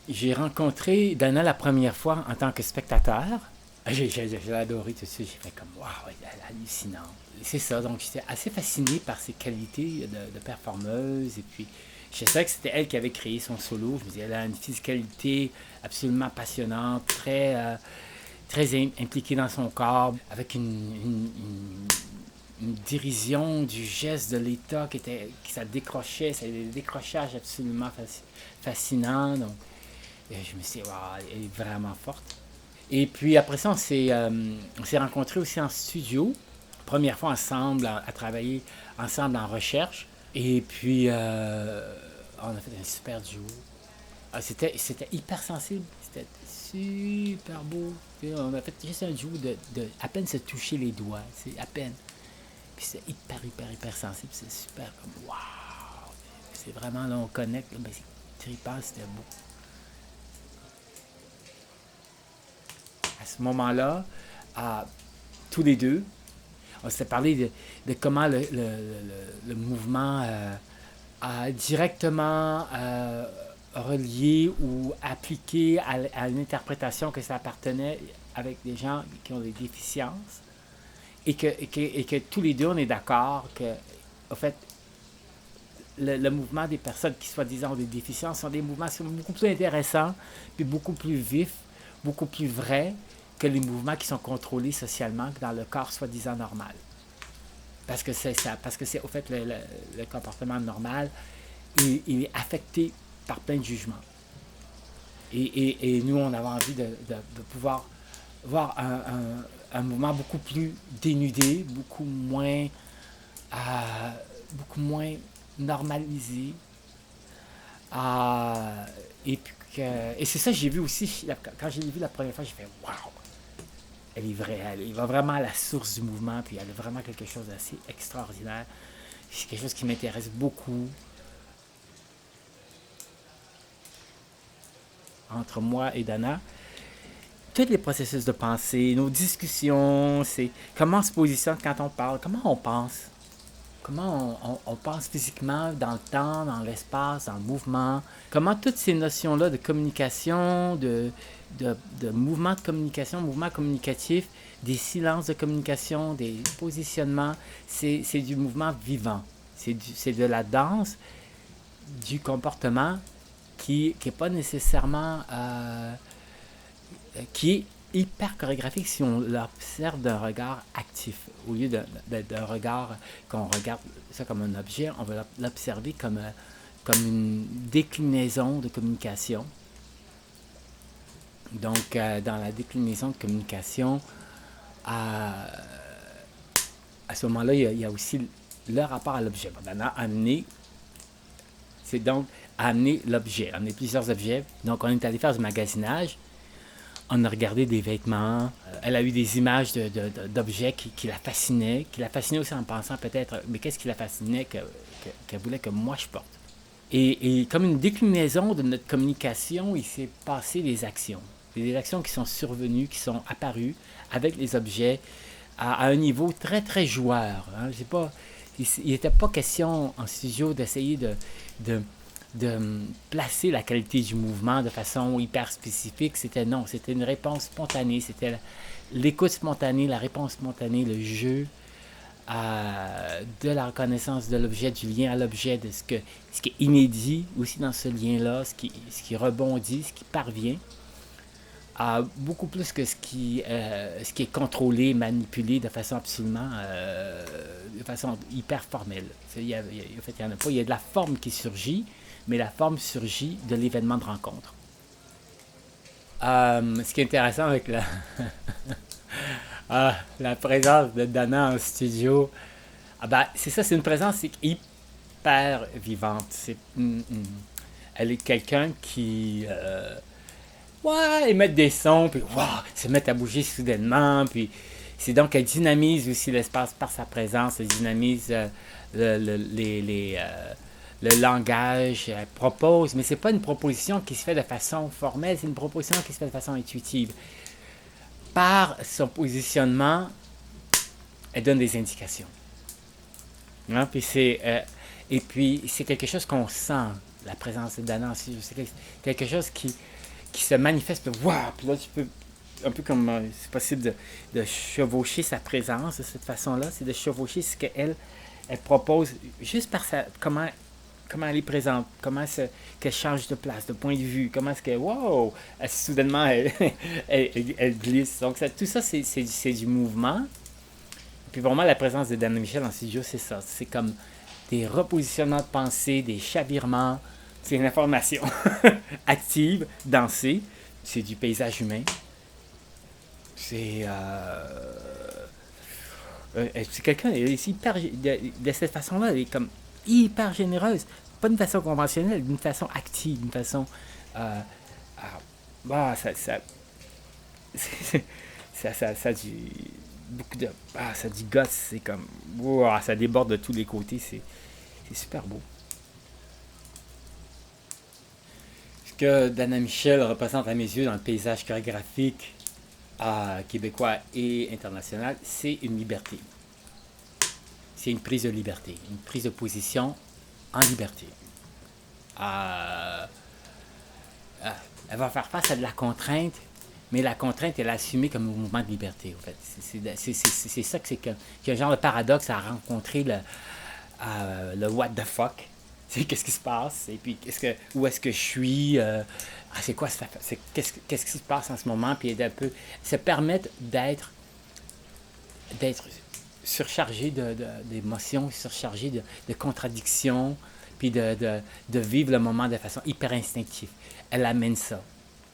J'ai rencontré Dana la première fois en tant que spectateur. J'ai adoré tout de suite. J'ai fait comme, waouh, elle est hallucinante. C'est ça, donc j'étais assez fasciné par ses qualités de performeuse. Et puis, je savais que c'était elle qui avait créé son solo. Je me disais, elle a une physicalité absolument passionnante, très impliquée dans son corps, avec une dérision du geste de l'État qui ça décrochait, c'est des décrochages absolument fascinants. Donc, je me suis dit, wow, elle est vraiment forte. Et puis après ça, on s'est rencontrés aussi en studio. Première fois ensemble, à travailler ensemble en recherche. Et puis, on a fait un super duo. C'était hyper sensible. C'était super beau. Et on a fait juste un duo de à peine se toucher les doigts. C'est à peine. Puis c'est hyper sensible. C'est super comme waouh. C'est vraiment là, on connecte. Là, ben, c'est trippant, c'était beau. À ce moment-là, tous les deux, on s'est parlé de comment le mouvement a directement relié ou appliqué à une interprétation que ça appartenait avec des gens qui ont des déficiences et que tous les deux, on est d'accord que, en fait, le mouvement des personnes qui soi-disant ont des déficiences sont des mouvements qui sont beaucoup plus intéressants, puis beaucoup plus vifs, beaucoup plus vrais que les mouvements qui sont contrôlés socialement dans le corps soi-disant normal. Parce que c'est ça, parce que c'est au fait le comportement normal, il est affecté par plein de jugements. Et nous, on avait envie de pouvoir voir un mouvement beaucoup plus dénudé, beaucoup moins normalisé. Euh, et c'est ça que j'ai vu aussi, quand j'ai vu la première fois, j'ai fait waouh! Elle est vraie, elle va vraiment à la source du mouvement, puis elle a vraiment quelque chose d'assez extraordinaire. C'est quelque chose qui m'intéresse beaucoup entre moi et Dana. Tous les processus de pensée, nos discussions, c'est comment on se positionne quand on parle, comment on pense. Comment on pense physiquement dans le temps, dans l'espace, dans le mouvement. Comment toutes ces notions-là de communication, de mouvement de communication, mouvement communicatif, des silences de communication, des positionnements, c'est du mouvement vivant. C'est de la danse, du comportement qui n'est pas nécessairement qui est hyper chorégraphique si on l'observe d'un regard actif. Au lieu d'un regard qu'on regarde ça comme un objet, on va l'observer comme une déclinaison de communication. Donc, dans la déclinaison de communication, à, à ce moment-là, il y a aussi le rapport à l'objet. On a amené, c'est donc amener l'objet, amener plusieurs objets. Donc, on est allé faire du magasinage. On a regardé des vêtements. Elle a eu des images d'objets qui la fascinaient aussi en pensant peut-être, mais qu'est-ce qui la fascinait qu'elle voulait que moi je porte. Et comme une déclinaison de notre communication, il s'est passé des actions. Des actions qui sont survenues, qui sont apparues avec les objets à un niveau très joueur. Hein. Il n'était pas question en studio d'essayer de de placer la qualité du mouvement de façon hyper spécifique. C'était une réponse spontanée. C'était l'écoute spontanée, la réponse spontanée, le jeu de la reconnaissance de l'objet, du lien à l'objet, de ce qui est inédit aussi dans ce lien-là, ce qui rebondit, ce qui parvient. Beaucoup plus que ce qui est contrôlé, manipulé de façon absolument, de façon hyper formelle. En fait, il y en a pas. Il y a de la forme qui surgit, mais la forme surgit de l'événement de rencontre. Ce qui est intéressant avec la présence de Dana en studio, c'est ça, c'est une présence hyper vivante. Elle est quelqu'un qui ouais, émettre des sons, puis wow, se mettre à bouger soudainement, puis c'est donc elle dynamise aussi l'espace par sa présence, elle dynamise le langage, elle propose, mais c'est pas une proposition qui se fait de façon formelle, c'est une proposition qui se fait de façon intuitive. Par son positionnement, elle donne des indications. Hein? Et puis c'est quelque chose qu'on sent, la présence de Dana aussi, c'est quelque chose qui se manifeste. Waouh! Puis là, tu peux, un peu comme c'est possible de chevaucher sa présence de cette façon-là, c'est de chevaucher ce qu'elle elle propose juste par comment elle est présente, qu'elle change de place, de point de vue, comment est-ce que, wow, soudainement, elle glisse. Donc, tout ça, c'est du mouvement. Puis vraiment, la présence de Dana Michel en studio, c'est ça. C'est comme des repositionnements de pensée, des chavirements. C'est une information active, dansée. C'est du paysage humain. C'est. C'est quelqu'un, hyper, de cette façon-là, elle est comme hyper généreuse. Pas d'une façon conventionnelle, d'une façon active, d'une façon. Euh, bah, ça du. Beaucoup de. Ah, ça dit gosse, c'est comme. Wow, ça déborde de tous les côtés, c'est super beau. Ce que Dana Michel représente à mes yeux dans le paysage chorégraphique québécois et international, c'est une liberté. C'est une prise de liberté, une prise de position en liberté. Euh, Elle va faire face à de la contrainte, mais la contrainte, elle est assumée comme un mouvement de liberté, en fait. C'est ça que c'est qu'un genre de paradoxe à rencontrer le what the fuck. C'est qu'est-ce qui se passe, et puis où est-ce que je suis, c'est quoi, qu'est-ce qui se passe en ce moment, puis d'un peu se permettre d'être surchargé d'émotions, surchargé de contradictions, puis de vivre le moment de façon hyper instinctive. Elle amène ça.